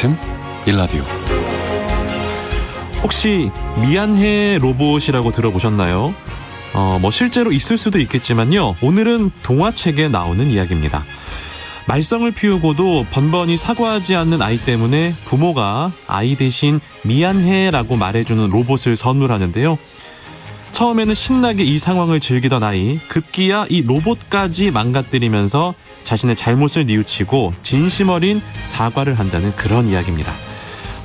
아침 일라디오. 혹시 미안해 로봇이라고 들어보셨나요? 실제로 있을 수도 있겠지만요. 오늘은 동화책에 나오는 이야기입니다. 말썽을 피우고도 번번이 사과하지 않는 아이 때문에 부모가 아이 대신 미안해라고 말해주는 로봇을 선물하는데요. 처음에는 신나게 이 상황을 즐기던 아이, 급기야 이 로봇까지 망가뜨리면서 자신의 잘못을 뉘우치고 진심 어린 사과를 한다는 그런 이야기입니다.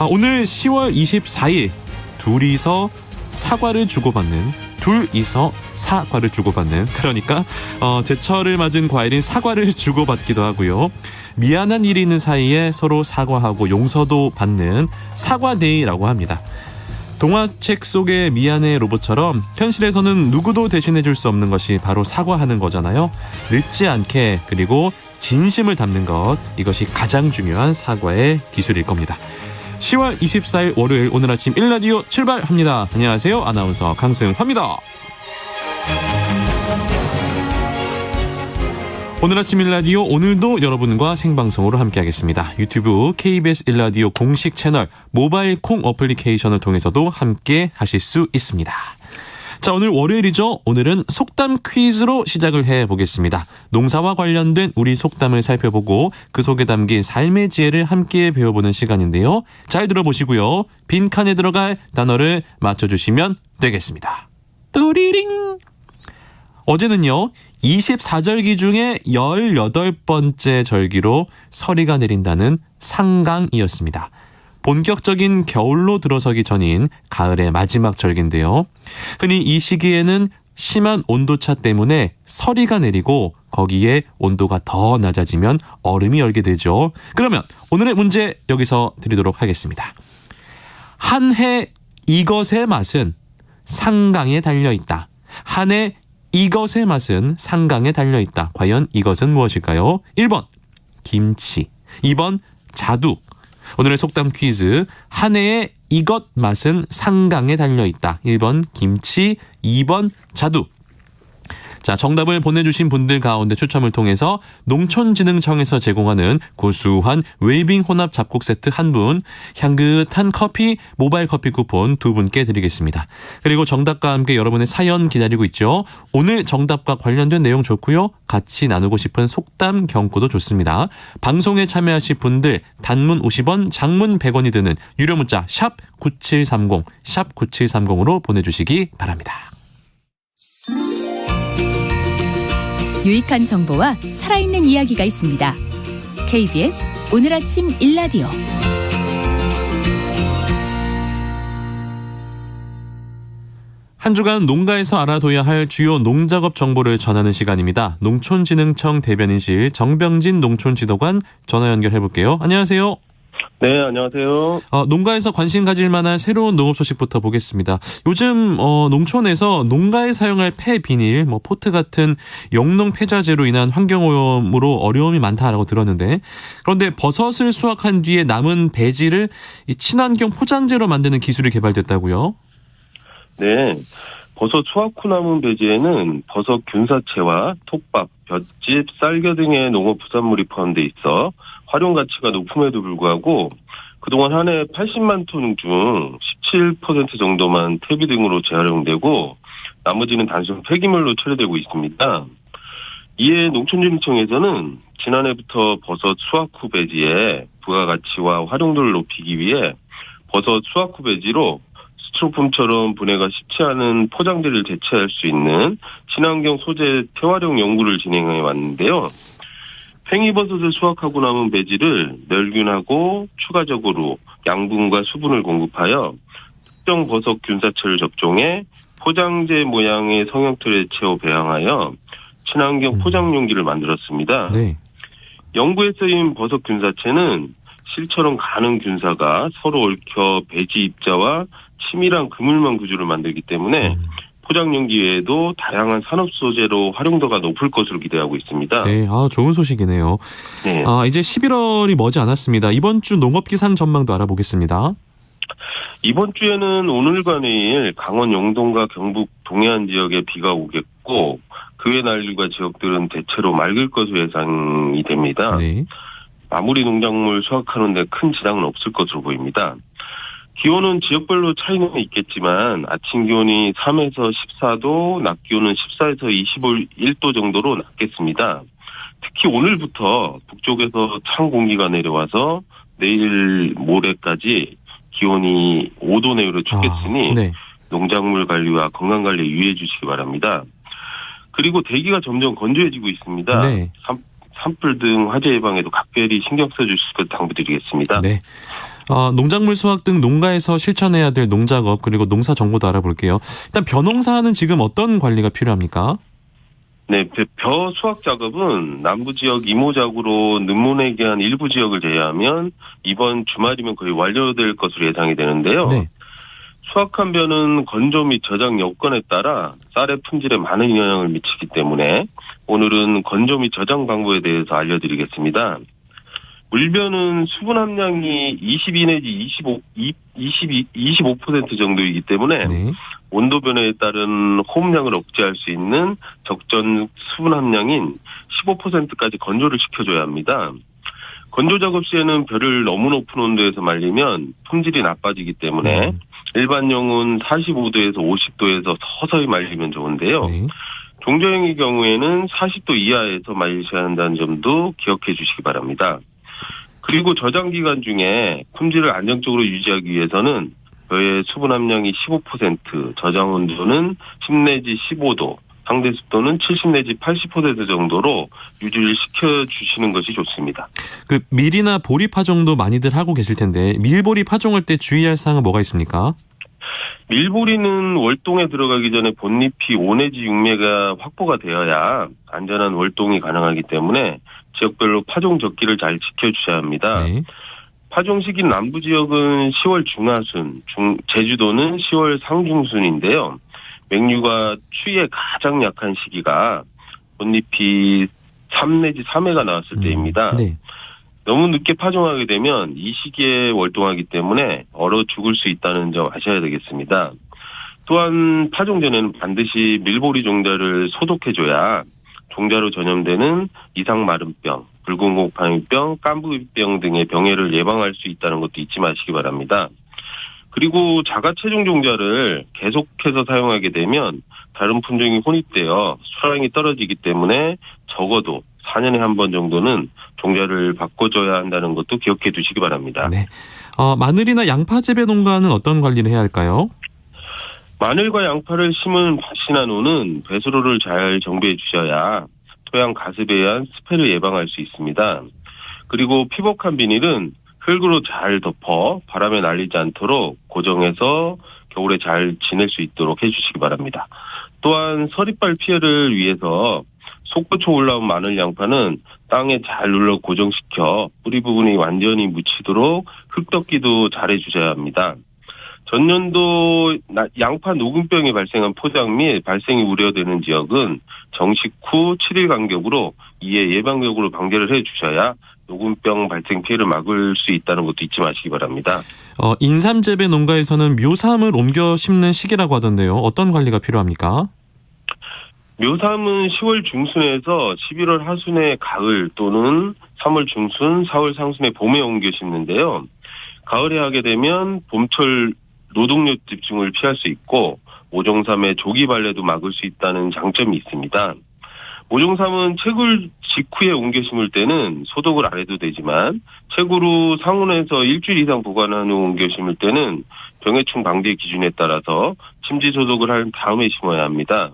오늘 10월 24일 둘이서 사과를 주고받는, 그러니까 제철을 맞은 과일인 사과를 주고받기도 하고요. 미안한 일이 있는 사이에 서로 사과하고 용서도 받는 사과데이라고 합니다. 동화책 속의 미안해 로봇처럼 현실에서는 누구도 대신해줄 수 없는 것이 바로 사과하는 거잖아요. 늦지 않게, 그리고 진심을 담는 것, 이것이 가장 중요한 사과의 기술일 겁니다. 10월 24일 월요일, 오늘 아침 1라디오 출발합니다. 안녕하세요, 아나운서 강승화입니다. 오늘 아침 1라디오, 오늘도 여러분과 생방송으로 함께하겠습니다. 유튜브 KBS 1라디오 공식 채널, 모바일 콩 어플리케이션을 통해서도 함께 하실 수 있습니다. 자, 오늘 월요일이죠. 오늘은 속담 퀴즈로 시작을 해보겠습니다. 농사와 관련된 우리 속담을 살펴보고 그 속에 담긴 삶의 지혜를 함께 배워보는 시간인데요. 잘 들어보시고요. 빈칸에 들어갈 단어를 맞춰주시면 되겠습니다. 뚜리링! 어제는요, 24절기 중에 18번째 절기로 서리가 내린다는 상강이었습니다. 본격적인 겨울로 들어서기 전인 가을의 마지막 절기인데요. 흔히 이 시기에는 심한 온도차 때문에 서리가 내리고 거기에 온도가 더 낮아지면 얼음이 얼게 되죠. 그러면 오늘의 문제 여기서 드리도록 하겠습니다. 한 해 이것의 맛은 상강에 달려있다. 한 해 이것의 맛은 상강에 달려있다. 과연 이것은 무엇일까요? 1번 김치, 2번 자두. 오늘의 속담 퀴즈, 한 해의 이것 맛은 상강에 달려있다. 1번 김치, 2번 자두. 자, 정답을 보내주신 분들 가운데 추첨을 통해서 농촌진흥청에서 제공하는 고수한 웰빙 혼합 잡곡 세트 1분, 향긋한 커피, 모바일 커피 쿠폰 2분께 드리겠습니다. 그리고 정답과 함께 여러분의 사연 기다리고 있죠. 오늘 정답과 관련된 내용 좋고요. 같이 나누고 싶은 속담 경고도 좋습니다. 방송에 참여하실 분들 단문 50원, 장문 100원이 드는 유료 문자 샵 9730, 샵 9730으로 보내주시기 바랍니다. 유익한 정보와 살아있는 이야기가 있습니다. KBS 오늘 아침 1라디오. 한 주간 농가에서 알아둬야 할 주요 농작업 정보를 전하는 시간입니다. 농촌진흥청 대변인실 정병진 농촌지도관 전화 연결해볼게요. 안녕하세요. 네, 안녕하세요. 농가에서 관심 가질 만한 새로운 농업 소식부터 보겠습니다. 요즘 농촌에서 농가에 사용할 폐 비닐, 포트 같은 영농 폐자재로 인한 환경오염으로 어려움이 많다라고 들었는데, 그런데 버섯을 수확한 뒤에 남은 배지를 친환경 포장재로 만드는 기술이 개발됐다고요? 네, 버섯 수확 후 남은 배지에는 버섯 균사체와 톱밥, 볏짚, 쌀겨 등의 농업 부산물이 포함돼 있어 활용 가치가 높음에도 불구하고 그동안 한 해 80만 톤 중 17% 정도만 퇴비 등으로 재활용되고 나머지는 단순 폐기물로 처리되고 있습니다. 이에 농촌진흥청에서는 지난해부터 버섯 수확 후 배지의 부가가치와 활용도를 높이기 위해 버섯 수확 후 배지로 스티로폼처럼 분해가 쉽지 않은 포장재를 대체할 수 있는 친환경 소재 태활용 연구를 진행해 왔는데요. 팽이버섯을 수확하고 남은 배지를 멸균하고 추가적으로 양분과 수분을 공급하여 특정 버섯 균사체를 접종해 포장재 모양의 성형틀에 채워 배양하여 친환경 포장 용기를 만들었습니다. 네. 연구에 쓰인 버섯 균사체는 실처럼 가는 균사가 서로 얽혀 배지 입자와 치밀한 그물망 구조를 만들기 때문에 포장 용기 외에도 다양한 산업 소재로 활용도가 높을 것으로 기대하고 있습니다. 네, 좋은 소식이네요. 네. 이제 11월이 머지 않았습니다. 이번 주 농업 기상 전망도 알아보겠습니다. 이번 주에는 오늘과 내일 강원 영동과 경북 동해안 지역에 비가 오겠고 그 외 난리과 지역들은 대체로 맑을 것으로 예상이 됩니다. 네. 마무리 농작물 수확하는 데 큰 지장은 없을 것으로 보입니다. 기온은 지역별로 차이는 있겠지만 아침 기온이 3에서 14도, 낮 기온은 14에서 21도 정도로 낮겠습니다. 특히 오늘부터 북쪽에서 찬 공기가 내려와서 내일 모레까지 기온이 5도 내외로 춥겠으니 네. 농작물 관리와 건강 관리에 유의해 주시기 바랍니다. 그리고 대기가 점점 건조해지고 있습니다. 네. 산불 등 화재 예방에도 각별히 신경 써주실 것 당부드리겠습니다. 네. 농작물 수확 등 농가에서 실천해야 될 농작업 그리고 농사 정보도 알아볼게요. 일단 벼농사는 지금 어떤 관리가 필요합니까? 네, 벼 수확 작업은 남부 지역 이모작으로 늦문에 기한 일부 지역을 제외하면 이번 주말이면 거의 완료될 것으로 예상이 되는데요. 네. 수확한 벼는 건조 및 저장 여건에 따라 쌀의 품질에 많은 영향을 미치기 때문에 오늘은 건조 및 저장 방법에 대해서 알려드리겠습니다. 물벼는 수분 함량이 22 내지 25% 정도이기 때문에 네. 온도 변화에 따른 호흡량을 억제할 수 있는 적정 수분 함량인 15%까지 건조를 시켜줘야 합니다. 건조 작업 시에는 벼를 너무 높은 온도에서 말리면 품질이 나빠지기 때문에 일반용은 45도에서 50도에서 서서히 말리면 좋은데요. 네. 종조형의 경우에는 40도 이하에서 말리셔야 한다는 점도 기억해 주시기 바랍니다. 그리고 저장 기간 중에 품질을 안정적으로 유지하기 위해서는 벼의 수분 함량이 15%, 저장 온도는 10 내지 15도, 상대 습도는 70 내지 80% 정도로 유지를 시켜주시는 것이 좋습니다. 그 밀이나 보리 파종도 많이들 하고 계실 텐데 밀보리 파종할 때 주의할 사항은 뭐가 있습니까? 밀보리는 월동에 들어가기 전에 본잎이 5 내지 6매가 확보가 되어야 안전한 월동이 가능하기 때문에 지역별로 파종 적기를 잘 지켜주셔야 합니다. 네. 파종 시기 남부 지역은 10월 중하순, 제주도는 10월 상중순인데요. 맹류가 추위에 가장 약한 시기가 본잎이 3 내지 3회가 나왔을 때입니다. 네. 너무 늦게 파종하게 되면 이 시기에 월동하기 때문에 얼어 죽을 수 있다는 점 아셔야 되겠습니다. 또한 파종 전에는 반드시 밀보리 종자를 소독해줘야 종자로 전염되는 이상마름병, 붉은 곰팡이병, 깐부병 등의 병해를 예방할 수 있다는 것도 잊지 마시기 바랍니다. 그리고 자가체중 종자를 계속해서 사용하게 되면 다른 품종이 혼입되어 수량이 떨어지기 때문에 적어도 4년에 한 번 정도는 종자를 바꿔줘야 한다는 것도 기억해 두시기 바랍니다. 네. 마늘이나 양파 재배 농가는 어떤 관리를 해야 할까요? 마늘과 양파를 심은 밭이나 노는 배수로를 잘 정비해 주셔야 토양 가습에 의한 스패를 예방할 수 있습니다. 그리고 피복한 비닐은 흙으로 잘 덮어 바람에 날리지 않도록 고정해서 겨울에 잘 지낼 수 있도록 해주시기 바랍니다. 또한 서리빨 피해를 위해서 솟구쳐 올라온 마늘 양파는 땅에 잘 눌러 고정시켜 뿌리 부분이 완전히 묻히도록 흙덮기도 잘 해주셔야 합니다. 전년도 양파 녹음병이 발생한 포장 및 발생이 우려되는 지역은 정식 후 7일 간격으로 이에 예방적으로 방제를 해주셔야 녹음병 발생 피해를 막을 수 있다는 것도 잊지 마시기 바랍니다. 인삼 재배 농가에서는 묘삼을 옮겨 심는 시기라고 하던데요. 어떤 관리가 필요합니까? 묘삼은 10월 중순에서 11월 하순의 가을 또는 3월 중순, 4월 상순의 봄에 옮겨 심는데요. 가을에 하게 되면 봄철 노동력 집중을 피할 수 있고 모종삼의 조기 발래도 막을 수 있다는 장점이 있습니다. 모종삼은 채굴 직후에 옮겨 심을 때는 소독을 안 해도 되지만 채굴 후 상온에서 일주일 이상 보관한 후 옮겨 심을 때는 병해충 방제 기준에 따라서 침지 소독을 한 다음에 심어야 합니다.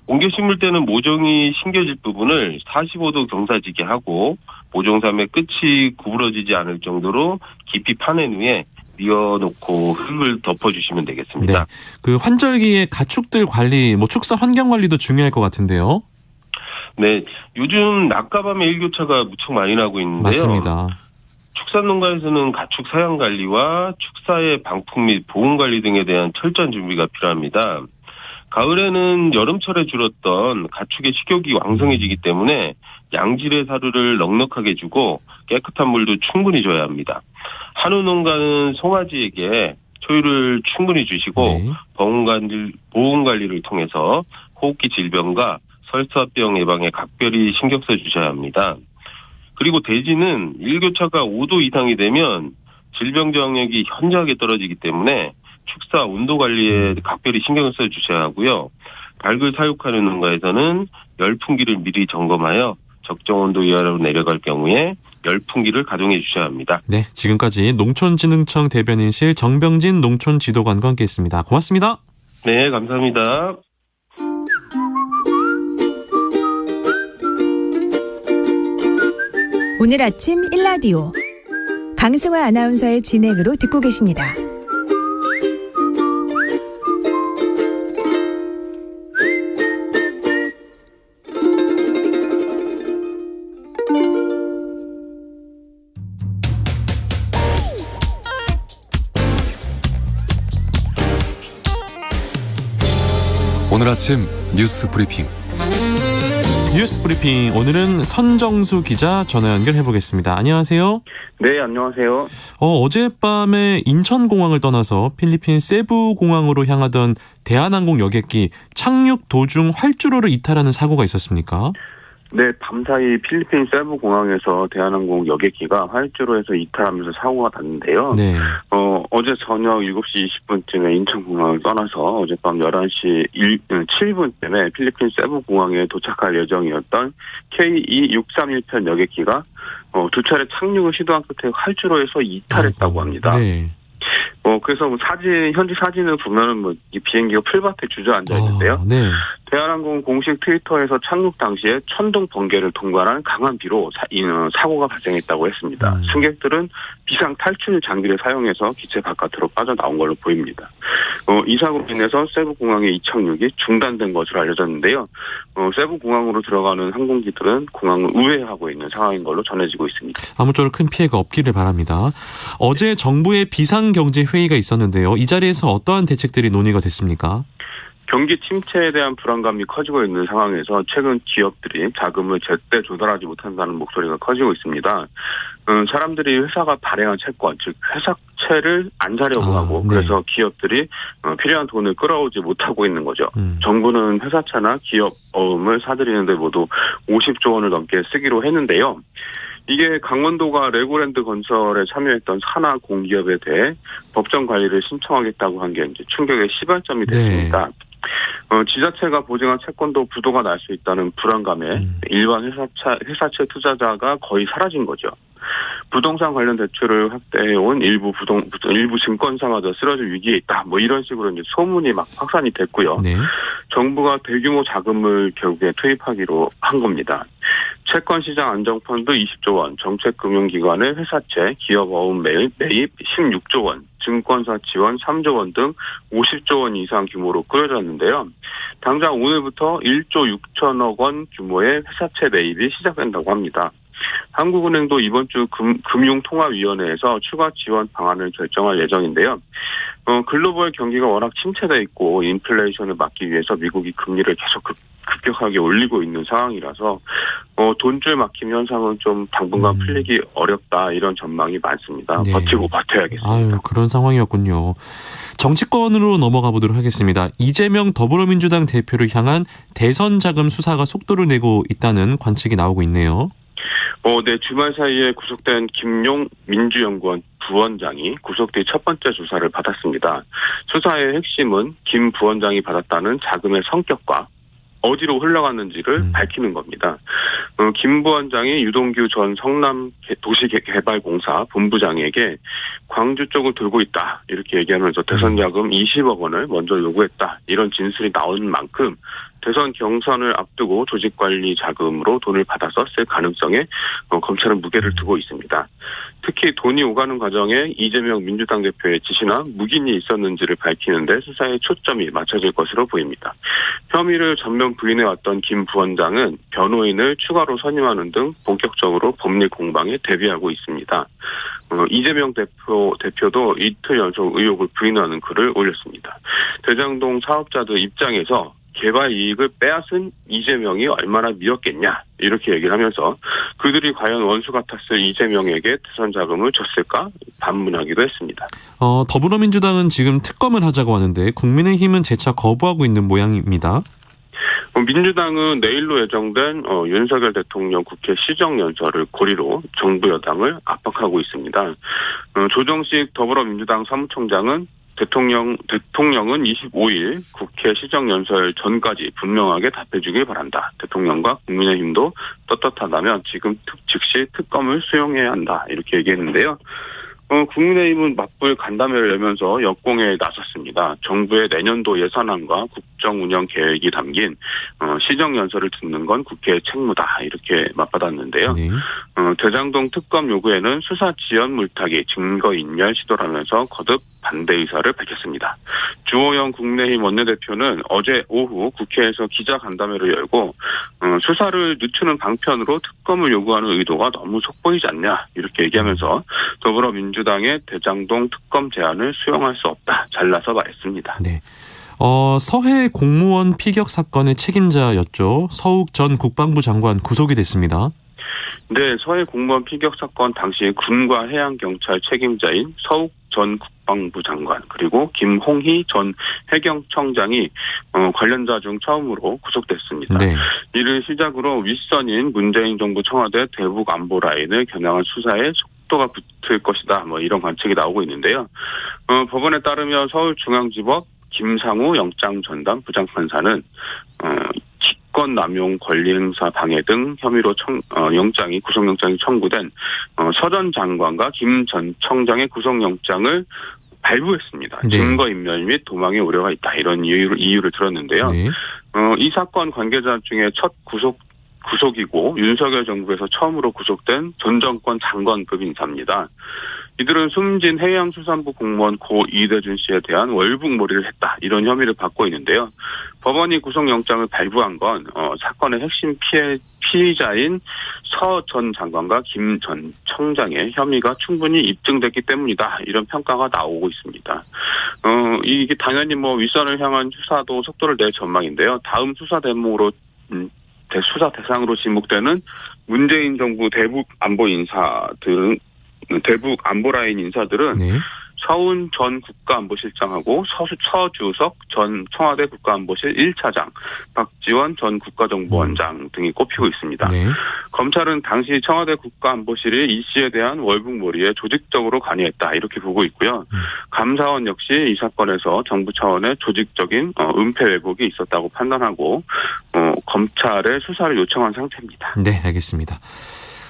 옮겨 심을 때는 모종이 심겨질 부분을 45도 경사지게 하고 모종삼의 끝이 구부러지지 않을 정도로 깊이 파낸 후에 뉘어놓고 흙을 덮어주시면 되겠습니다. 네. 그 환절기에 가축들 관리, 축사 환경 관리도 중요할 것 같은데요. 네, 요즘 낮과 밤의 일교차가 무척 많이 나고 있는데요. 맞습니다. 축산농가에서는 가축 사양 관리와 축사의 방풍 및 보온 관리 등에 대한 철저한 준비가 필요합니다. 가을에는 여름철에 줄었던 가축의 식욕이 왕성해지기 때문에 양질의 사료를 넉넉하게 주고 깨끗한 물도 충분히 줘야 합니다. 한우 농가는 송아지에게 초유를 충분히 주시고 네. 보온 관리를 통해서 호흡기 질병과 설사병 예방에 각별히 신경 써 주셔야 합니다. 그리고 대지는 일교차가 5도 이상이 되면 질병 저항력이 현저하게 떨어지기 때문에 축사 온도 관리에 각별히 신경을 써주셔야 하고요. 닭을 사육하는 농가에서는 열풍기를 미리 점검하여 적정 온도 이하로 내려갈 경우에 열풍기를 가동해 주셔야 합니다. 네, 지금까지 농촌진흥청 대변인실 정병진 농촌지도관과 함께했습니다. 고맙습니다. 네, 감사합니다. 오늘 아침 일라디오 강승화 아나운서의 진행으로 듣고 계십니다. 오늘 아침 뉴스 브리핑. 뉴스 브리핑, 오늘은 선정수 기자 전화 연결해 보겠습니다. 안녕하세요. 네, 안녕하세요. 어젯밤에 인천공항을 떠나서 필리핀 세부공항으로 향하던 대한항공 여객기 착륙 도중 활주로를 이탈하는 사고가 있었습니까? 네, 밤사이 필리핀 세부공항에서 대한항공 여객기가 활주로에서 이탈하면서 사고가 났는데요. 네. 어제 저녁 7시 20분쯤에 인천공항을 떠나서 어젯밤 11시 7분쯤에 필리핀 세부공항에 도착할 예정이었던 KE631편 여객기가 두 차례 착륙을 시도한 끝에 활주로에서 이탈했다고 합니다. 네. 그래서 현지 사진을 보면은 이 비행기가 풀밭에 주저앉아 있는데요. 네. 대한항공 공식 트위터에서 착륙 당시에 천둥 번개를 동반한 강한 비로 사고가 발생했다고 했습니다. 승객들은 비상 탈출 장비를 사용해서 기체 바깥으로 빠져나온 걸로 보입니다. 이 사고로 인해서 세부공항의 이착륙이 중단된 것으로 알려졌는데요. 세부공항으로 들어가는 항공기들은 공항을 우회하고 있는 상황인 걸로 전해지고 있습니다. 아무쪼록 큰 피해가 없기를 바랍니다. 어제 정부의 비상경제회의가 있었는데요. 이 자리에서 어떠한 대책들이 논의가 됐습니까? 경기 침체에 대한 불안감이 커지고 있는 상황에서 최근 기업들이 자금을 제때 조달하지 못한다는 목소리가 커지고 있습니다. 사람들이 회사가 발행한 채권, 즉 회사채를 안 사려고 하고 네. 그래서 기업들이 필요한 돈을 끌어오지 못하고 있는 거죠. 정부는 회사채나 기업 어음을 사들이는데 모두 50조 원을 넘게 쓰기로 했는데요. 이게 강원도가 레고랜드 건설에 참여했던 산하 공기업에 대해 법정 관리를 신청하겠다고 한 게 이제 충격의 시발점이 됐습니다. 네. 지자체가 보증한 채권도 부도가 날 수 있다는 불안감에 일반 회사채 투자자가 거의 사라진 거죠. 부동산 관련 대출을 확대해온 일부 증권사가 쓰러질 위기에 있다. 이런 식으로 이제 소문이 막 확산이 됐고요. 네. 정부가 대규모 자금을 결국에 투입하기로 한 겁니다. 채권시장 안정펀드 20조 원, 정책금융기관의 회사채, 기업 어음 매입 16조 원, 증권사 지원 3조 원 등 50조 원 이상 규모로 꾸려졌는데요. 당장 오늘부터 1조 6천억 원 규모의 회사채 매입이 시작된다고 합니다. 한국은행도 이번 주 금융통화위원회에서 추가 지원 방안을 결정할 예정인데요. 글로벌 경기가 워낙 침체돼 있고 인플레이션을 막기 위해서 미국이 금리를 계속 급격하게 올리고 있는 상황이라서 돈줄 막힘 현상은 좀 당분간 풀리기 어렵다 이런 전망이 많습니다. 네. 버티고 버텨야겠습니다. 그런 상황이었군요. 정치권으로 넘어가 보도록 하겠습니다. 이재명 더불어민주당 대표를 향한 대선 자금 수사가 속도를 내고 있다는 관측이 나오고 있네요. 네, 주말 사이에 구속된 김용 민주연구원 부원장이 구속 뒤 첫 번째 조사를 받았습니다. 수사의 핵심은 김 부원장이 받았다는 자금의 성격과 어디로 흘러갔는지를 밝히는 겁니다. 김 부원장이 유동규 전 성남 도시개발공사 본부장에게 광주 쪽을 돌고 있다 이렇게 얘기하면서 대선 자금 20억 원을 먼저 요구했다 이런 진술이 나온 만큼 대선 경선을 앞두고 조직관리 자금으로 돈을 받아서 쓸 가능성에 검찰은 무게를 두고 있습니다. 특히 돈이 오가는 과정에 이재명 민주당 대표의 지시나 묵인이 있었는지를 밝히는데 수사의 초점이 맞춰질 것으로 보입니다. 혐의를 전면 부인해왔던 김 부원장은 변호인을 추가로 선임하는 등 본격적으로 법리 공방에 대비하고 있습니다. 이재명 대표도 이틀 연속 의혹을 부인하는 글을 올렸습니다. 대장동 사업자들 입장에서 개발 이익을 빼앗은 이재명이 얼마나 미웠겠냐 이렇게 얘기를 하면서 그들이 과연 원수 같았을 이재명에게 대선 자금을 줬을까 반문하기도 했습니다. 더불어민주당은 지금 특검을 하자고 하는데 국민의힘은 재차 거부하고 있는 모양입니다. 민주당은 내일로 예정된 윤석열 대통령 국회 시정연설을 고리로 정부 여당을 압박하고 있습니다. 조정식 더불어민주당 사무총장은 대통령은 25일 국회 시정연설 전까지 분명하게 답해주길 바란다. 대통령과 국민의힘도 떳떳하다면 지금 즉시 특검을 수용해야 한다. 이렇게 얘기했는데요. 국민의힘은 맞불 간담회를 열면서 역공에 나섰습니다. 정부의 내년도 예산안과 국정 운영 계획이 담긴 시정연설을 듣는 건 국회의 책무다. 이렇게 맞받았는데요. 네. 대장동 특검 요구에는 수사 지연 물타기, 증거 인멸 시도라면서 거듭 반대 의사를 밝혔습니다. 주호영 국민의힘 원내대표는 어제 오후 국회에서 기자간담회를 열고 수사를 늦추는 방편으로 특검을 요구하는 의도가 너무 속보이지 않냐 이렇게 얘기하면서 더불어민주당의 대장동 특검 제안을 수용할 수 없다. 잘라서 말했습니다. 네. 서해 공무원 피격 사건의 책임자였죠. 서욱 전 국방부 장관 구속이 됐습니다. 네, 서해 공무원 피격 사건 당시 군과 해양경찰 책임자인 서욱 전 국방부 장관 그리고 김홍희 전 해경청장이 관련자 중 처음으로 구속됐습니다. 네. 이를 시작으로 윗선인 문재인 정부 청와대 대북 안보 라인을 겨냥한 수사에 속도가 붙을 것이다. 이런 관측이 나오고 있는데요. 법원에 따르면 서울중앙지법 김상우 영장전담 부장판사는 직권남용 권리행사 방해 등 혐의로 구속영장이 청구된 서 전 장관과 김 전 청장의 구속영장을 발부했습니다. 네. 증거인멸 및 도망의 우려가 있다. 이런 이유를 들었는데요. 네. 이 사건 관계자 중에 첫 구속이고 윤석열 정부에서 처음으로 구속된 전 정권 장관급 인사입니다. 이들은 숨진 해양수산부 공무원 고 이대준 씨에 대한 월북몰이를 했다. 이런 혐의를 받고 있는데요. 법원이 구속영장을 발부한 건 사건의 핵심 피의자인 서 전 장관과 김 전 청장의 혐의가 충분히 입증됐기 때문이다. 이런 평가가 나오고 있습니다. 이게 당연히 윗선을 향한 수사도 속도를 낼 전망인데요. 다음 수사 대목으로 수사 대상으로 지목되는 문재인 정부 대북 안보라인 인사들은 네. 서훈 전 국가안보실장하고 서주석 전 청와대 국가안보실 1차장, 박지원 전 국가정보원장 등이 꼽히고 있습니다. 네. 검찰은 당시 청와대 국가안보실이 이 씨에 대한 월북몰이에 조직적으로 관여했다 이렇게 보고 있고요. 감사원 역시 이 사건에서 정부 차원의 조직적인 은폐 왜곡이 있었다고 판단하고 검찰에 수사를 요청한 상태입니다. 네, 알겠습니다.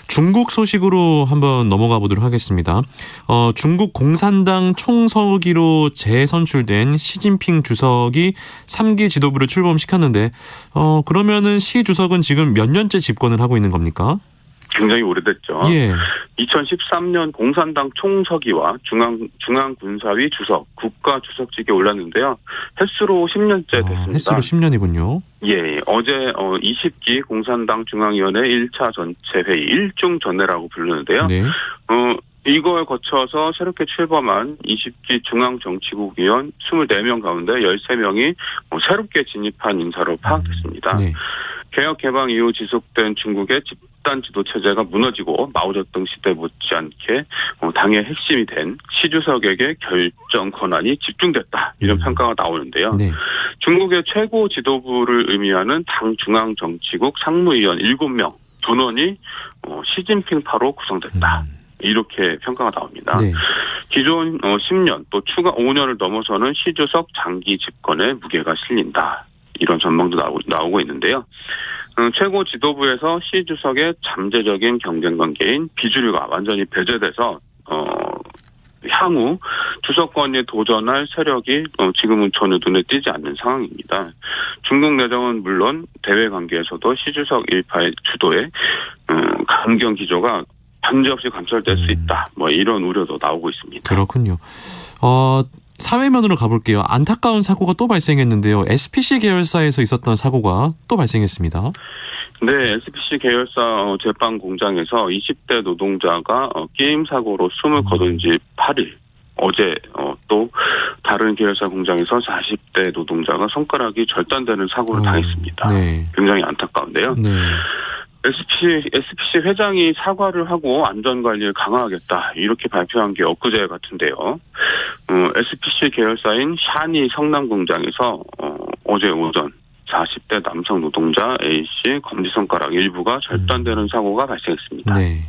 중국 소식으로 한번 넘어가 보도록 하겠습니다. 중국 공산당 총서기로 재선출된 시진핑 주석이 3기 지도부를 출범시켰는데 그러면은 시 주석은 지금 몇 년째 집권을 하고 있는 겁니까? 굉장히 오래됐죠. 예. 2013년 공산당 총서기와 중앙군사위 주석, 국가주석직에 올랐는데요. 횟수로 10년째 됐습니다. 횟수로 10년이군요. 예, 어제 20기 공산당 중앙위원회 1차 전체 회의 일중 전회라고 부르는데요. 네. 이걸 거쳐서 새롭게 출범한 20기 중앙정치국 위원 24명 가운데 13명이 새롭게 진입한 인사로 파악됐습니다. 네. 개혁 개방 이후 지속된 중국의 집단 지도 체제가 무너지고 마오쩌둥 시대 못지않게 당의 핵심이 된 시 주석에게 결정 권한이 집중됐다. 이런 평가가 나오는데요. 네. 중국의 최고 지도부를 의미하는 당 중앙정치국 상무위원 7명 전원이 시진핑파로 구성됐다. 이렇게 평가가 나옵니다. 네. 기존 10년 또 추가 5년을 넘어서는 시 주석 장기 집권에 무게가 실린다. 이런 전망도 나오고 있는데요. 최고 지도부에서 시 주석의 잠재적인 경쟁 관계인 비주류가 완전히 배제돼서 향후 주석권에 도전할 세력이 지금은 전혀 눈에 띄지 않는 상황입니다. 중국 내정은 물론 대외 관계에서도 시 주석 일파의 주도에 강경 기조가 반드시 관철될 수 있다. 이런 우려도 나오고 있습니다. 그렇군요. 사회면으로 가볼게요. 안타까운 사고가 또 발생했는데요. SPC 계열사에서 있었던 사고가 또 발생했습니다. 네, SPC 계열사 제빵 공장에서 20대 노동자가 게임 사고로 숨을 거둔 지 8일. 어제 또 다른 계열사 공장에서 40대 노동자가 손가락이 절단되는 사고를 당했습니다. 네. 굉장히 안타까운데요. 네. SPC 회장이 사과를 하고 안전관리를 강화하겠다 이렇게 발표한 게 엊그제 같은데요. SPC 계열사인 샤니 성남 공장에서 어제 오전 40대 남성 노동자 A씨 검지손가락 일부가 절단되는 사고가 발생했습니다. 네.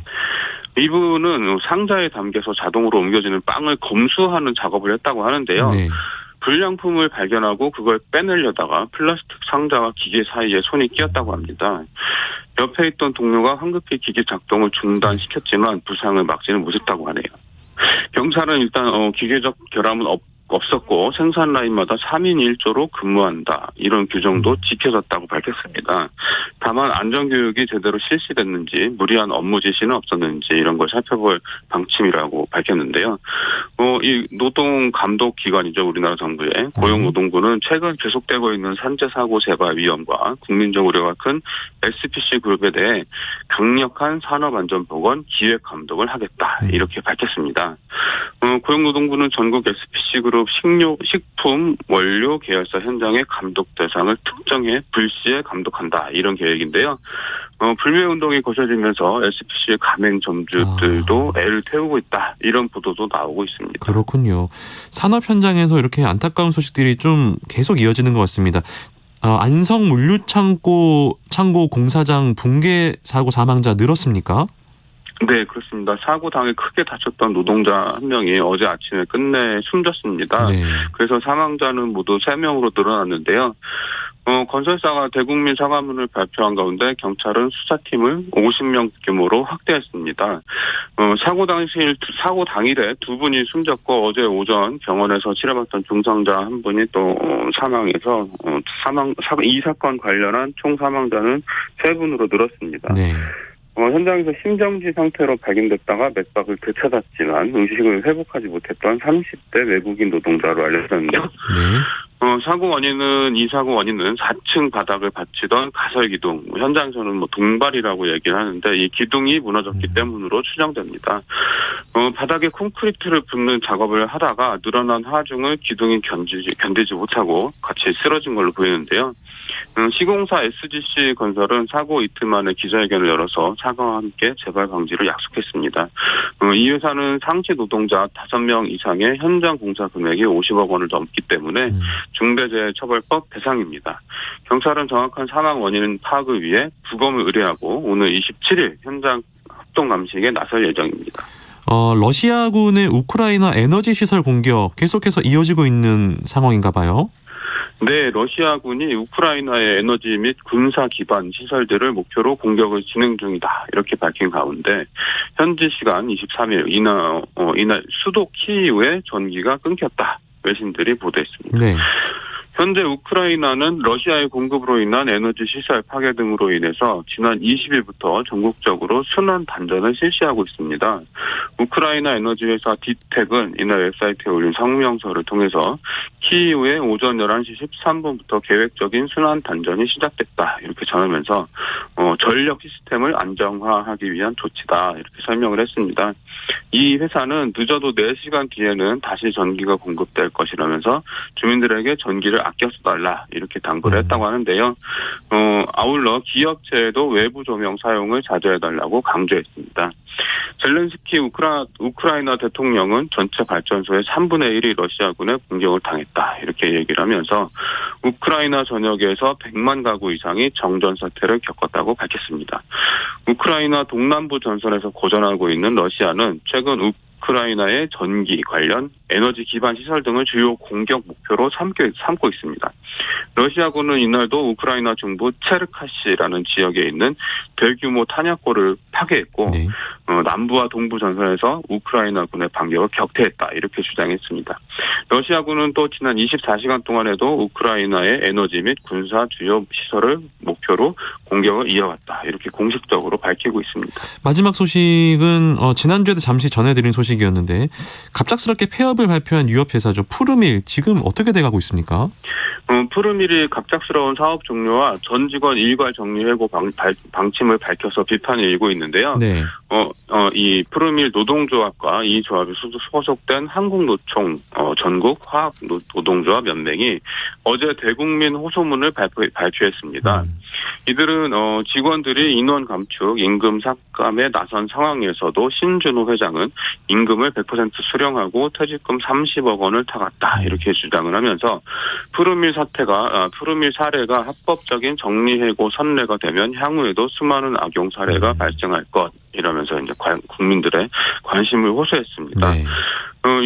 이분은 상자에 담겨서 자동으로 옮겨지는 빵을 검수하는 작업을 했다고 하는데요. 네. 불량품을 발견하고 그걸 빼내려다가 플라스틱 상자와 기계 사이에 손이 끼었다고 합니다. 옆에 있던 동료가 황급히 기계 작동을 중단시켰지만 부상을 막지는 못했다고 하네요. 경찰은 일단 기계적 결함은 없었고 생산 라인마다 3인 1조로 근무한다. 이런 규정도 지켜졌다고 밝혔습니다. 다만 안전교육이 제대로 실시됐는지 무리한 업무 지시는 없었는지 이런 걸 살펴볼 방침이라고 밝혔는데요. 이 노동감독기관이죠. 우리나라 정부의 고용노동부는 최근 계속되고 있는 산재사고 재발 위험과 국민적 우려가 큰 SPC그룹에 대해 강력한 산업안전보건 기획감독을 하겠다. 이렇게 밝혔습니다. 고용노동부는 전국 SPC그룹 식품 원료 계열사 현장의 감독 대상을 특정해 불시에 감독한다 이런 계획인데요. 불매운동이 거세지면서 SPC의 가맹점주들도 애를 태우고 있다 이런 보도도 나오고 있습니다. 그렇군요. 산업 현장에서 이렇게 안타까운 소식들이 좀 계속 이어지는 것 같습니다. 안성 물류창고 공사장 붕괴 사고 사망자 늘었습니까? 네, 그렇습니다. 사고 당해 크게 다쳤던 노동자 한 명이 어제 아침에 끝내 숨졌습니다. 네. 그래서 사망자는 모두 3명으로 늘어났는데요. 건설사가 대국민 사과문을 발표한 가운데 경찰은 수사팀을 50명 규모로 확대했습니다. 사고 당일에 2분이 숨졌고 어제 오전 병원에서 치료받던 중상자 한 분이 또 사망해서 이 사건 관련한 총 사망자는 3분으로 늘었습니다. 네. 현장에서 심정지 상태로 발견됐다가 맥박을 되찾았지만 의식을 회복하지 못했던 30대 외국인 노동자로 알려졌는데요. 네. 이 사고 원인은 4층 바닥을 받치던 가설 기둥, 현장에서는 동발이라고 얘기를 하는데 이 기둥이 무너졌기 때문으로 추정됩니다. 바닥에 콘크리트를 붓는 작업을 하다가 늘어난 하중을 기둥이 견디지 못하고 같이 쓰러진 걸로 보이는데요. 시공사 SGC 건설은 사고 이틀 만에 기자회견을 열어서 사과와 함께 재발 방지를 약속했습니다. 이 회사는 상시 노동자 5명 이상의 현장 공사 금액이 50억 원을 넘기 때문에 중대재해처벌법 대상입니다. 경찰은 정확한 사망 원인 파악을 위해 부검을 의뢰하고 오늘 27일 현장 합동 감식에 나설 예정입니다. 러시아군의 우크라이나 에너지 시설 공격 계속해서 이어지고 있는 상황인가 봐요. 네, 러시아군이 우크라이나의 에너지 및 군사 기반 시설들을 목표로 공격을 진행 중이다. 이렇게 밝힌 가운데 현지 시간 23일 이날 수도 키이우의 전기가 끊겼다. 외신들이 보도했습니다. 네. 현재 우크라이나는 러시아의 공급으로 인한 에너지 시설 파괴 등으로 인해서 지난 20일부터 전국적으로 순환 단전을 실시하고 있습니다. 우크라이나 에너지 회사 디텍은 이날 웹사이트에 올린 성명서를 통해서 키이우의 오전 11시 13분부터 계획적인 순환 단전이 시작됐다. 이렇게 전하면서 전력 시스템을 안정화하기 위한 조치다. 이렇게 설명을 했습니다. 이 회사는 늦어도 4시간 뒤에는 다시 전기가 공급될 것이라면서 주민들에게 전기를 아껴 써달라 이렇게 당부를 했다고 하는데요. 아울러 기업체에도 외부 조명 사용을 자제해달라고 강조했습니다. 젤렌스키 우크라이나 대통령은 전체 발전소의 3분의 1이 러시아군의 공격을 당했다 이렇게 얘기를 하면서 우크라이나 전역에서 100만 가구 이상이 정전 사태를 겪었다고 밝혔습니다. 우크라이나 동남부 전선에서 고전하고 있는 러시아는 최근 우크라이나의 전기 관련 에너지 기반 시설 등을 주요 공격 목표로 삼고 있습니다. 러시아군은 이날도 우크라이나 중부 체르카시라는 지역에 있는 대규모 탄약고를 파괴했고 네. 남부와 동부 전선에서 우크라이나군의 반격을 격퇴했다 이렇게 주장했습니다. 러시아군은 또 지난 24시간 동안에도 우크라이나의 에너지 및 군사 주요 시설을 목표로 공격을 이어갔다 이렇게 공식적으로 밝히고 있습니다. 마지막 소식은 지난주에도 잠시 전해드린 소식이었는데 갑작스럽게 폐업을 발표한 유업회사죠. 푸르밀 지금 어떻게 돼가고 있습니까? 푸르밀이 갑작스러운 사업 종료와 전 직원 일괄 정리 해고 방침을 밝혀서 비판이 일고 있는데요. 네. 이 푸르밀 노동조합과 이 조합이 소속된 한국노총 전국 화학노동조합 연맹이 어제 대국민 호소문을 발표했습니다. 이들은 직원들이 인원 감축, 임금 삭감에 나선 상황에서도 신준호 회장은 잔금을 100% 수령하고 퇴직금 30억 원을 타갔다 이렇게 주장을 하면서 푸르밀 사례가 합법적인 정리해고 선례가 되면 향후에도 수많은 악용 사례가 발생할 것 이러면서 이제 국민들의 관심을 호소했습니다. 네.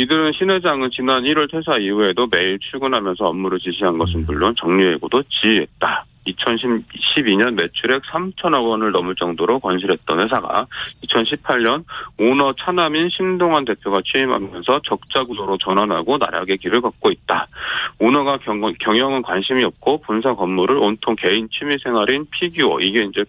이들은 신 회장은 지난 1월 퇴사 이후에도 매일 출근하면서 업무를 지시한 것은 물론 정리해고도 지휘했다. 2012년 매출액 3천억 원을 넘을 정도로 건실했던 회사가 2018년 오너 차남인 심동환 대표가 취임하면서 적자 구조로 전환하고 나락의 길을 걷고 있다. 오너가 경영은 관심이 없고 본사 건물을 온통 개인 취미 생활인 피규어, 이게 이제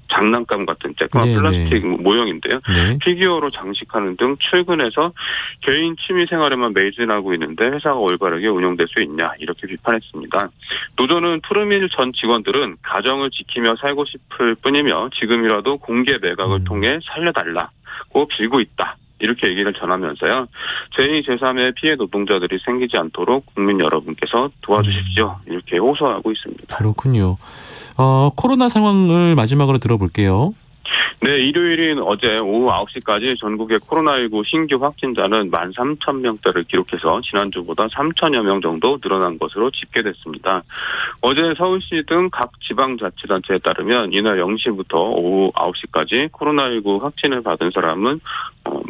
장난감 같은 쬐끄만 플라스틱 모형인데요. 네. 피규어로 장식하는 등 출근해서 개인 취미 생활에만 매진하고 있는데 회사가 올바르게 운영될 수 있냐 이렇게 비판했습니다. 노조는 푸르밀 전 직원들은 가정을 지키며 살고 싶을 뿐이며 지금이라도 공개 매각을 통해 살려달라고 빌고 있다. 이렇게 얘기를 전하면서요. 제2, 제3의 피해 노동자들이 생기지 않도록 국민 여러분께서 도와주십시오. 이렇게 호소하고 있습니다. 그렇군요. 코로나 상황을 마지막으로 들어볼게요. 네, 일요일인 어제 오후 9시까지 전국의 코로나19 신규 확진자는 13,000명대를 기록해서 지난주보다 3,000여 명 정도 늘어난 것으로 집계됐습니다. 어제 서울시 등 각 지방자치단체에 따르면 이날 0시부터 오후 9시까지 코로나19 확진을 받은 사람은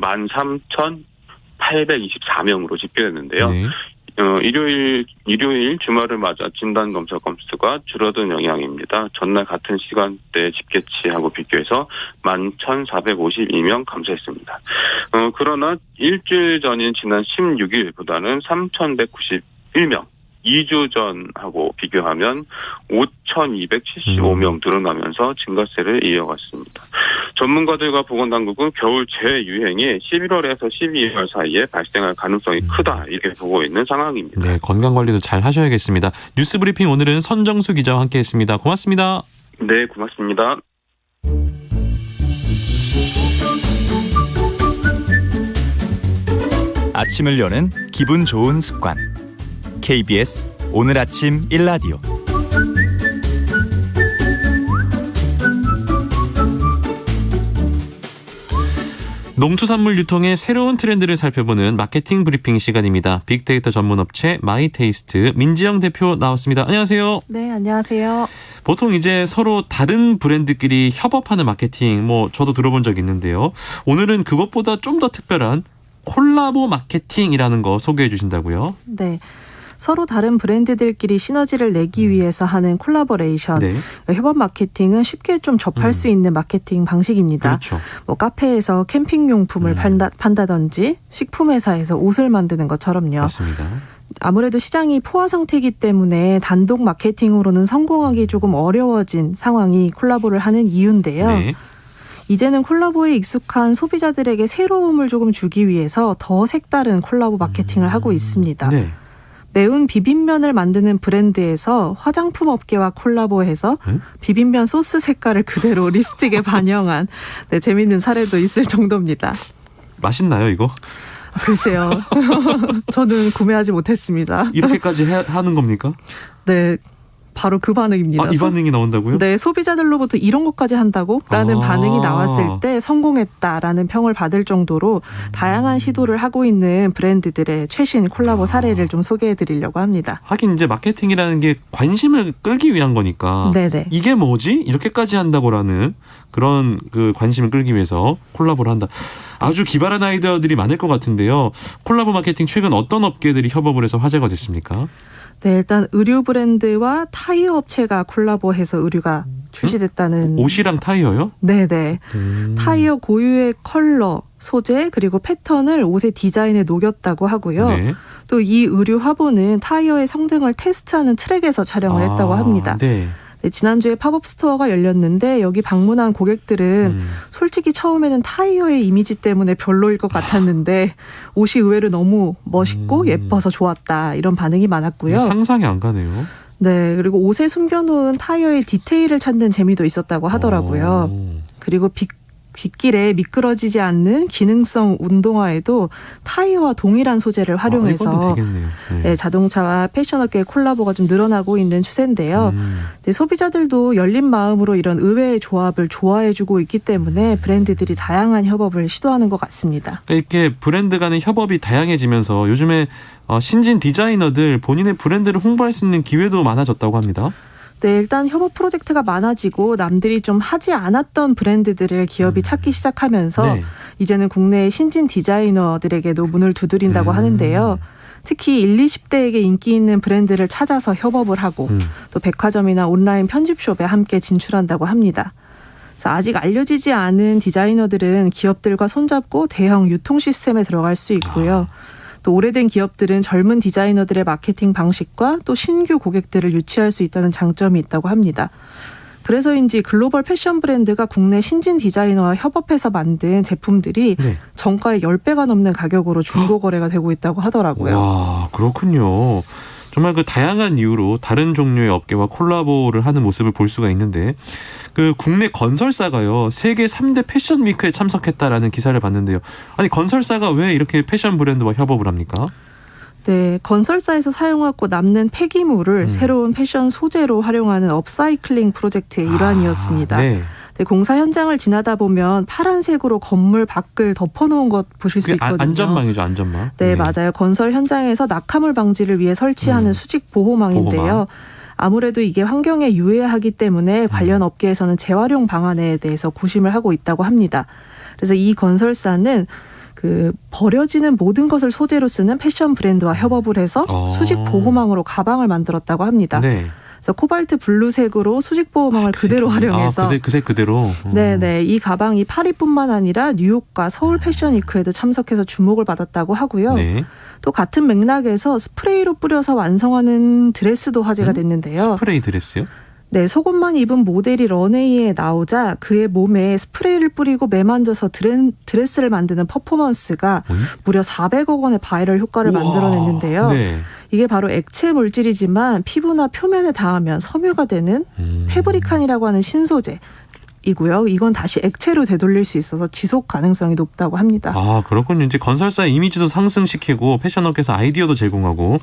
13,824명으로 집계됐는데요. 네. 일요일 주말을 맞아 진단검사 건수가 줄어든 영향입니다. 전날 같은 시간대 집계치하고 비교해서 11,452명 감소했습니다. 그러나 일주일 전인 지난 16일보다는 3,191명, 2주 전하고 비교하면 5,275명 늘어나면서 증가세를 이어갔습니다. 전문가들과 보건당국은 겨울 재유행이 11월에서 12월 사이에 발생할 가능성이 크다 이렇게 보고 있는 상황입니다. 네, 건강관리도 잘 하셔야겠습니다. 뉴스브리핑 오늘은 선정수 기자와 함께했습니다. 고맙습니다. 네, 고맙습니다. 아침을 여는 기분 좋은 습관. KBS 오늘 아침 1라디오. 농수산물 유통의 새로운 트렌드를 살펴보는 마케팅 브리핑 시간입니다. 빅데이터 전문 업체 마이테이스트 민지영 대표 나왔습니다. 안녕하세요. 네, 안녕하세요. 보통 이제 서로 다른 브랜드끼리 협업하는 마케팅, 저도 들어본 적 있는데요. 오늘은 그것보다 좀 더 특별한 콜라보 마케팅이라는 거 소개해 주신다고요? 네. 서로 다른 브랜드들끼리 시너지를 내기 위해서 하는 콜라보레이션. 네. 협업 마케팅은 쉽게 좀 접할 수 있는 마케팅 방식입니다. 그렇죠. 카페에서 캠핑용품을 판다든지 식품회사에서 옷을 만드는 것처럼요. 맞습니다. 아무래도 시장이 포화 상태이기 때문에 단독 마케팅으로는 성공하기 조금 어려워진 상황이 콜라보를 하는 이유인데요. 네. 이제는 콜라보에 익숙한 소비자들에게 새로움을 조금 주기 위해서 더 색다른 콜라보 마케팅을 하고 있습니다. 네. 매운 비빔면을 만드는 브랜드에서 화장품 업계와 콜라보해서 비빔면 소스 색깔을 그대로 립스틱에 반영한 재미있는 사례도 있을 정도입니다. 맛있나요, 이거? 글쎄요. 저는 구매하지 못했습니다. 이렇게까지 하는 겁니까? 네. 바로 그 반응입니다. 이 반응이 나온다고요? 네, 소비자들로부터 이런 것까지 한다고? 라는 반응이 나왔을 때 성공했다라는 평을 받을 정도로 다양한 시도를 하고 있는 브랜드들의 최신 콜라보 사례를 좀 소개해드리려고 합니다. 하긴 이제 마케팅이라는 게 관심을 끌기 위한 거니까 네네. 이게 뭐지? 이렇게까지 한다고라는 그런 관심을 끌기 위해서 콜라보를 한다. 아주 기발한 아이디어들이 많을 것 같은데요. 콜라보 마케팅 최근 어떤 업계들이 협업을 해서 화제가 됐습니까? 네, 일단 의류 브랜드와 타이어 업체가 콜라보해서 의류가 출시됐다는. 옷이랑 타이어요? 네네. 타이어 고유의 컬러, 소재 그리고 패턴을 옷의 디자인에 녹였다고 하고요. 네. 또 이 의류 화보는 타이어의 성능을 테스트하는 트랙에서 촬영을 했다고 합니다. 네. 네, 지난주에 팝업 스토어가 열렸는데 여기 방문한 고객들은 솔직히 처음에는 타이어의 이미지 때문에 별로일 것 같았는데 옷이 의외로 너무 멋있고 예뻐서 좋았다 이런 반응이 많았고요. 상상이 안 가네요. 네, 그리고 옷에 숨겨놓은 타이어의 디테일을 찾는 재미도 있었다고 하더라고요. 그리고 빗길에 미끄러지지 않는 기능성 운동화에도 타이어와 동일한 소재를 활용해서 되겠네요. 네. 네, 자동차와 패션업계의 콜라보가 좀 늘어나고 있는 추세인데요. 네, 소비자들도 열린 마음으로 이런 의외의 조합을 좋아해주고 있기 때문에 브랜드들이 다양한 협업을 시도하는 것 같습니다. 이렇게 브랜드 간의 협업이 다양해지면서 요즘에 신진 디자이너들 본인의 브랜드를 홍보할 수 있는 기회도 많아졌다고 합니다. 네, 일단 협업 프로젝트가 많아지고 남들이 좀 하지 않았던 브랜드들을 기업이 찾기 시작하면서 네. 이제는 국내의 신진 디자이너들에게도 문을 두드린다고 하는데요. 특히 1, 20대에게 인기 있는 브랜드를 찾아서 협업을 하고 또 백화점이나 온라인 편집숍에 함께 진출한다고 합니다. 그래서 아직 알려지지 않은 디자이너들은 기업들과 손잡고 대형 유통 시스템에 들어갈 수 있고요. 또 오래된 기업들은 젊은 디자이너들의 마케팅 방식과 또 신규 고객들을 유치할 수 있다는 장점이 있다고 합니다. 그래서인지 글로벌 패션 브랜드가 국내 신진 디자이너와 협업해서 만든 제품들이 네. 정가의 10배가 넘는 가격으로 중고 거래가 되고 있다고 하더라고요. 와, 그렇군요. 정말 그 다양한 이유로 다른 종류의 업계와 콜라보를 하는 모습을 볼 수가 있는데 그 국내 건설사가요. 세계 3대 패션 위크에 참석했다라는 기사를 봤는데요. 아니 건설사가 왜 이렇게 패션 브랜드와 협업을 합니까? 네, 건설사에서 사용하고 남는 폐기물을 새로운 패션 소재로 활용하는 업사이클링 프로젝트의 일환이었습니다. 네. 네, 공사 현장을 지나다 보면 파란색으로 건물 밖을 덮어놓은 것 보실 수 있거든요. 안전망이죠, 안전망. 네, 맞아요. 건설 현장에서 낙하물 방지를 위해 설치하는 수직 보호망인데요. 보호망. 아무래도 이게 환경에 유해하기 때문에 관련 업계에서는 재활용 방안에 대해서 고심을 하고 있다고 합니다. 그래서 이 건설사는 그 버려지는 모든 것을 소재로 쓰는 패션 브랜드와 협업을 해서 수직 보호망으로 가방을 만들었다고 합니다. 네. 그래서 코발트 블루색으로 수직 보호망을 그대로 활용해서 그색 그대로. 네네, 이 가방이 파리뿐만 아니라 뉴욕과 서울 패션 위크에도 참석해서 주목을 받았다고 하고요. 네. 또 같은 맥락에서 스프레이로 뿌려서 완성하는 드레스도 화제가 됐는데요. 스프레이 드레스요? 네, 속옷만 입은 모델이 런웨이에 나오자 그의 몸에 스프레이를 뿌리고 매만져서 드레스를 만드는 퍼포먼스가 무려 400억 원의 바이럴 효과를 만들어냈는데요. 네. 이게 바로 액체 물질이지만 피부나 표면에 닿으면 섬유가 되는 패브리칸이라고 하는 신소재. 이고요. 이건 다시 액체로 되돌릴 수 있어서 지속 가능성이 높다고 합니다. 아, 그렇군요. 이제 건설사의 이미지도 상승시키고 패션업계에서 아이디어도 제공하고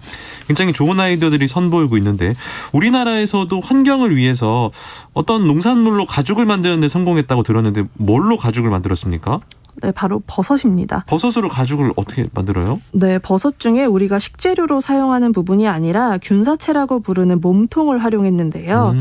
굉장히 좋은 아이디어들이 선보이고 있는데 우리나라에서도 환경을 위해서 어떤 농산물로 가죽을 만드는 데 성공했다고 들었는데 뭘로 가죽을 만들었습니까? 네, 바로 버섯입니다. 버섯으로 가죽을 어떻게 만들어요? 네, 버섯 중에 우리가 식재료로 사용하는 부분이 아니라 균사체라고 부르는 몸통을 활용했는데요.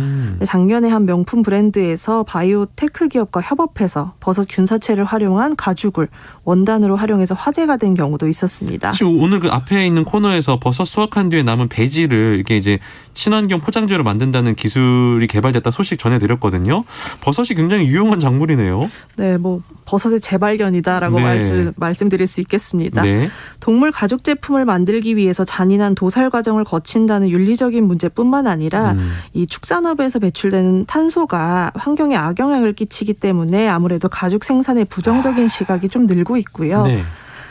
작년에 한 명품 브랜드에서 바이오테크 기업과 협업해서 버섯 균사체를 활용한 가죽을 원단으로 활용해서 화제가 된 경우도 있었습니다. 혹시 오늘 그 앞에 있는 코너에서 버섯 수확한 뒤에 남은 배지를 이렇게 이제 친환경 포장재로 만든다는 기술이 개발됐다 소식 전해드렸거든요. 버섯이 굉장히 유용한 작물이네요. 네, 뭐 버섯의 재발견이다라고 네. 말씀드릴 수 있겠습니다. 네. 동물 가죽 제품을 만들기 위해서 잔인한 도살 과정을 거친다는 윤리적인 문제뿐만 아니라 이 축산업에서 배출되는 탄소가 환경에 악영향을 끼치기 때문에 아무래도 가죽 생산에 부정적인 시각이 좀 늘고 있고요. 네.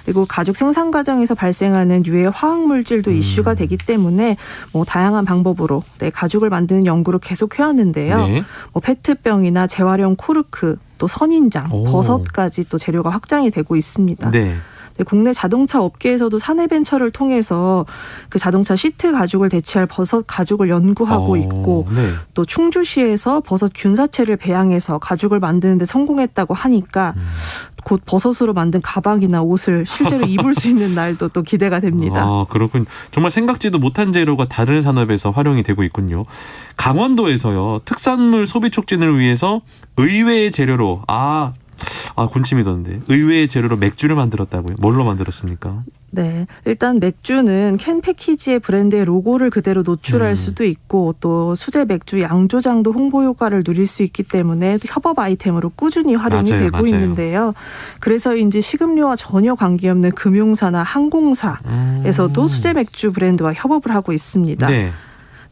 그리고 가죽 생산 과정에서 발생하는 유해 화학 물질도 이슈가 되기 때문에 뭐 다양한 방법으로 가죽을 만드는 연구를 계속 해왔는데요. 네. 뭐 페트병이나 재활용 코르크, 또 선인장, 버섯까지 또 재료가 확장이 되고 있습니다. 네. 네, 국내 자동차 업계에서도 사내벤처를 통해서 그 자동차 시트 가죽을 대체할 버섯 가죽을 연구하고 있고 네. 또 충주시에서 버섯 균사체를 배양해서 가죽을 만드는 데 성공했다고 하니까 곧 버섯으로 만든 가방이나 옷을 실제로 입을 수 있는 날도 또 기대가 됩니다. 아, 그렇군요. 정말 생각지도 못한 재료가 다른 산업에서 활용이 되고 있군요. 강원도에서요. 특산물 소비 촉진을 위해서 의외의 재료로 군침이 도는데 의외의 재료로 맥주를 만들었다고요? 뭘로 만들었습니까? 네, 일단 맥주는 캔 패키지에 브랜드의 로고를 그대로 노출할 수도 있고 또 수제 맥주 양조장도 홍보 효과를 누릴 수 있기 때문에 협업 아이템으로 꾸준히 활용이 되고 있는데요. 그래서인지 식음료와 전혀 관계없는 금융사나 항공사에서도 수제 맥주 브랜드와 협업을 하고 있습니다. 네.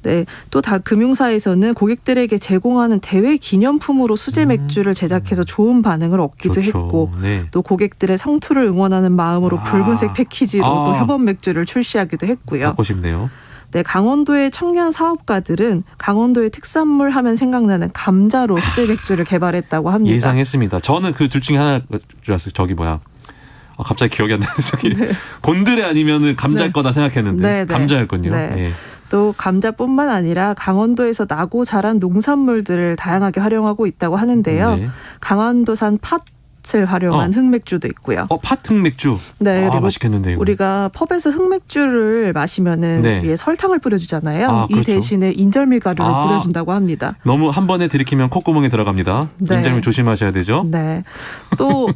네, 또 다 금융사에서는 고객들에게 제공하는 대회 기념품으로 수제 맥주를 제작해서 좋은 반응을 얻기도 했고 네. 또 고객들의 성투를 응원하는 마음으로 붉은색 패키지로 또 협업 맥주를 출시하기도 했고요. 갖고 싶네요. 네, 강원도의 청년 사업가들은 강원도의 특산물 하면 생각나는 감자 로스 맥주를 개발했다고 합니다. 예상했습니다. 저는 그 둘 중에 하나일 줄 알았어요. 저기 뭐야. 갑자기 기억이 안 나는 저기 곤드레 아니면은 감자일 거다 생각했는데 감자였군요. 네. 예. 또 감자뿐만 아니라 강원도에서 나고 자란 농산물들을 다양하게 활용하고 있다고 하는데요. 네. 강원도산 팥을 활용한 흑맥주도 있고요. 팥 흑맥주. 네, 그리고 맛있겠는데 이거. 우리가 펍에서 흑맥주를 마시면은 네. 위에 설탕을 뿌려주잖아요. 이 그렇죠. 대신에 인절미 가루를 뿌려준다고 합니다. 너무 한 번에 들이키면 콧구멍에 들어갑니다. 네. 인절미 조심하셔야 되죠. 네. 또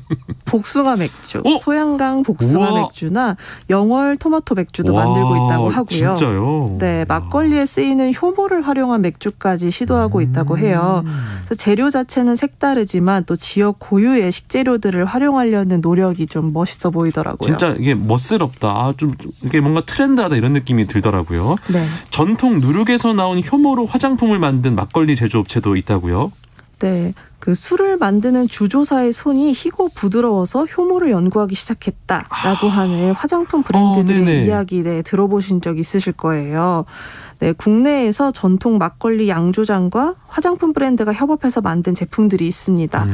복숭아 맥주, 오! 소양강 복숭아 우와! 맥주나 영월 토마토 맥주도 와, 만들고 있다고 하고요. 진짜요? 네, 막걸리에 쓰이는 효모를 활용한 맥주까지 시도하고 있다고 해요. 그래서 재료 자체는 색다르지만 또 지역 고유의 식재료들을 활용하려는 노력이 좀 멋있어 보이더라고요. 진짜 이게 멋스럽다. 좀 이게 뭔가 트렌드하다 이런 느낌이 들더라고요. 네. 전통 누룩에서 나온 효모로 화장품을 만든 막걸리 제조업체도 있다고요? 네, 그 술을 만드는 주조사의 손이 희고 부드러워서 효모를 연구하기 시작했다라고 하는 화장품 브랜드들의 네네. 이야기 들어보신 적 있으실 거예요. 네, 국내에서 전통 막걸리 양조장과 화장품 브랜드가 협업해서 만든 제품들이 있습니다.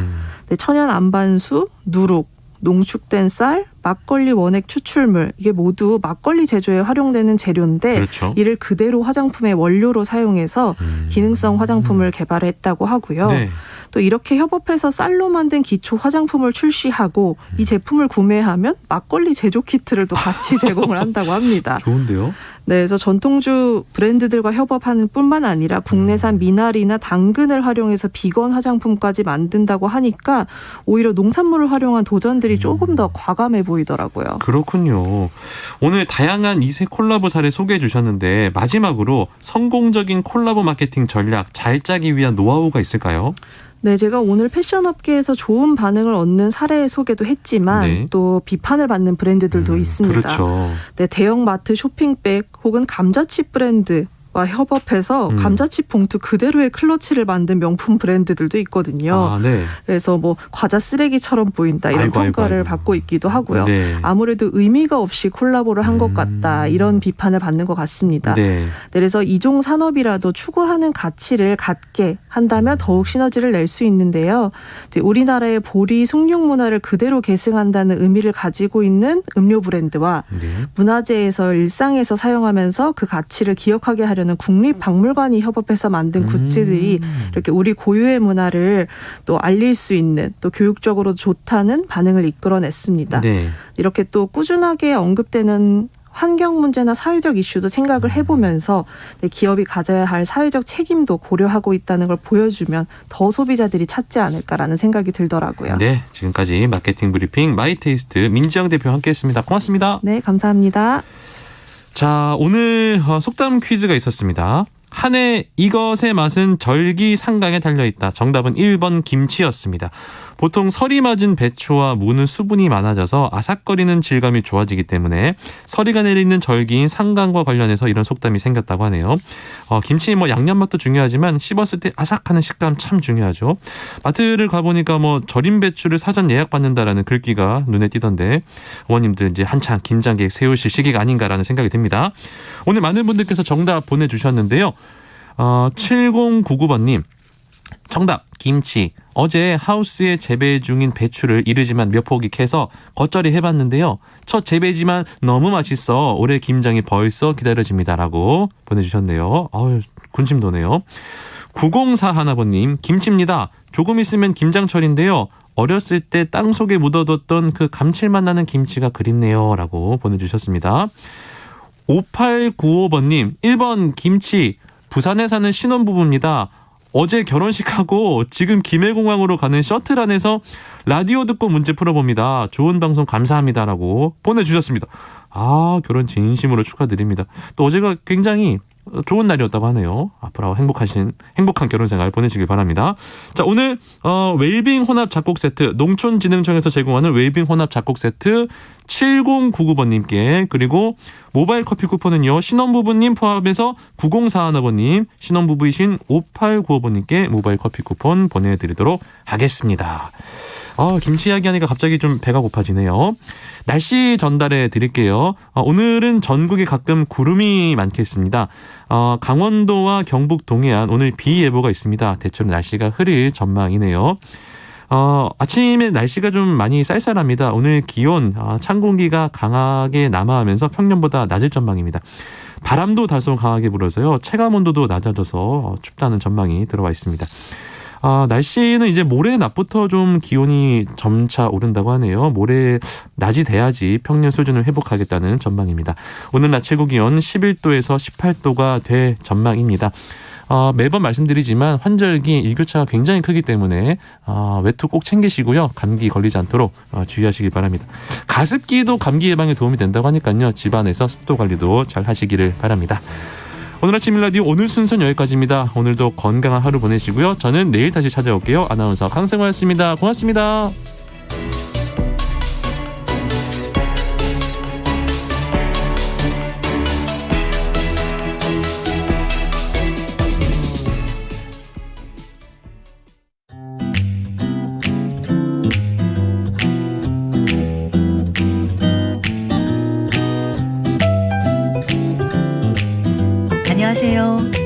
네, 천연 안반수, 누룩, 농축된 쌀, 막걸리 원액 추출물 이게 모두 막걸리 제조에 활용되는 재료인데 그렇죠. 이를 그대로 화장품의 원료로 사용해서 기능성 화장품을 개발했다고 하고요. 네. 또 이렇게 협업해서 쌀로 만든 기초 화장품을 출시하고 이 제품을 구매하면 막걸리 제조 키트를 또 같이 제공을 한다고 합니다. 좋은데요? 네, 그래서 전통주 브랜드들과 협업하는 뿐만 아니라 국내산 미나리나 당근을 활용해서 비건 화장품까지 만든다고 하니까 오히려 농산물을 활용한 도전들이 조금 더 과감해 보이더라고요. 그렇군요. 오늘 다양한 2세 콜라보 사례 소개해 주셨는데 마지막으로 성공적인 콜라보 마케팅 전략 잘 짜기 위한 노하우가 있을까요? 네, 제가 오늘 패션 업계에서 좋은 반응을 얻는 사례 소개도 했지만 네. 또 비판을 받는 브랜드들도 있습니다. 그렇죠. 네, 대형마트 쇼핑백 혹은 감자칩 브랜드와 협업해서 감자칩 봉투 그대로의 클러치를 만든 명품 브랜드들도 있거든요. 네. 그래서 뭐 과자 쓰레기처럼 보인다 이런 평가를 받고 있기도 하고요. 네. 아무래도 의미가 없이 콜라보를 한 것 같다 이런 비판을 받는 것 같습니다. 네. 그래서 이종 산업이라도 추구하는 가치를 갖게 한다면 더욱 시너지를 낼 수 있는데요. 이제 우리나라의 보리 숭늉 문화를 그대로 계승한다는 의미를 가지고 있는 음료 브랜드와 네. 문화재에서 일상에서 사용하면서 그 가치를 기억하게 하려는 국립박물관이 협업해서 만든 굿즈들이 이렇게 우리 고유의 문화를 또 알릴 수 있는 또 교육적으로 좋다는 반응을 이끌어냈습니다. 네. 이렇게 또 꾸준하게 언급되는 환경 문제나 사회적 이슈도 생각을 해보면서 기업이 가져야 할 사회적 책임도 고려하고 있다는 걸 보여주면 더 소비자들이 찾지 않을까라는 생각이 들더라고요. 네, 지금까지 마케팅 브리핑 마이테이스트 민지영 대표 함께했습니다. 고맙습니다. 네, 감사합니다. 자, 오늘 속담 퀴즈가 있었습니다. 한 해 이것의 맛은 절기상강에 달려있다. 정답은 1번 김치였습니다. 보통 설이 맞은 배추와 무는 수분이 많아져서 아삭거리는 질감이 좋아지기 때문에 서리가 내리는 절기인 상강과 관련해서 이런 속담이 생겼다고 하네요. 김치 양념 맛도 중요하지만 씹었을 때 아삭하는 식감 참 중요하죠. 마트를 가보니까 절인 배추를 사전 예약받는다라는 글귀가 눈에 띄던데 어머님들 이제 한창 김장 계획 세우실 시기가 아닌가라는 생각이 듭니다. 오늘 많은 분들께서 정답 보내주셨는데요. 7099번님 정답 김치. 어제 하우스에 재배 중인 배추를 이르지만 몇 포기 캐서 겉절이 해봤는데요. 첫 재배지만 너무 맛있어. 올해 김장이 벌써 기다려집니다라고 보내주셨네요. 군침 도네요. 9041번님 김치입니다. 조금 있으면 김장철인데요. 어렸을 때 땅 속에 묻어뒀던 그 감칠맛 나는 김치가 그립네요 라고 보내주셨습니다. 5895번님 1번 김치. 부산에 사는 신혼부부입니다. 어제 결혼식하고 지금 김해공항으로 가는 셔틀 안에서 라디오 듣고 문제 풀어봅니다. 좋은 방송 감사합니다라고 보내주셨습니다. 결혼 진심으로 축하드립니다. 또 어제가 굉장히 좋은 날이었다고 하네요. 앞으로 행복한 결혼생활 보내시길 바랍니다. 자, 오늘 웰빙 혼합 작곡 세트 농촌진흥청에서 제공하는 웰빙 혼합 작곡 세트 7099번님께 그리고 모바일 커피 쿠폰은요. 신혼부부님 포함해서 9041번님, 신혼부부이신 5895번님께 모바일 커피 쿠폰 보내드리도록 하겠습니다. 김치 이야기하니까 갑자기 좀 배가 고파지네요. 날씨 전달해 드릴게요. 오늘은 전국에 가끔 구름이 많겠습니다. 강원도와 경북 동해안 오늘 비 예보가 있습니다. 대체로 날씨가 흐릴 전망이네요. 아침에 날씨가 좀 많이 쌀쌀합니다. 오늘 기온 찬 공기가 강하게 남하하면서 평년보다 낮을 전망입니다. 바람도 다소 강하게 불어서요. 체감 온도도 낮아져서 춥다는 전망이 들어와 있습니다. 날씨는 이제 모레 낮부터 좀 기온이 점차 오른다고 하네요. 모레 낮이 돼야지 평년 수준을 회복하겠다는 전망입니다. 오늘 낮 최고 기온 11도에서 18도가 될 전망입니다. 매번 말씀드리지만 환절기 일교차가 굉장히 크기 때문에 외투 꼭 챙기시고요. 감기 걸리지 않도록 주의하시기 바랍니다. 가습기도 감기 예방에 도움이 된다고 하니까요. 집안에서 습도 관리도 잘 하시기를 바랍니다. 오늘 아침 일라디오 오늘 순서는 여기까지입니다. 오늘도 건강한 하루 보내시고요. 저는 내일 다시 찾아올게요. 아나운서 강승화였습니다. 고맙습니다. 안녕하세요.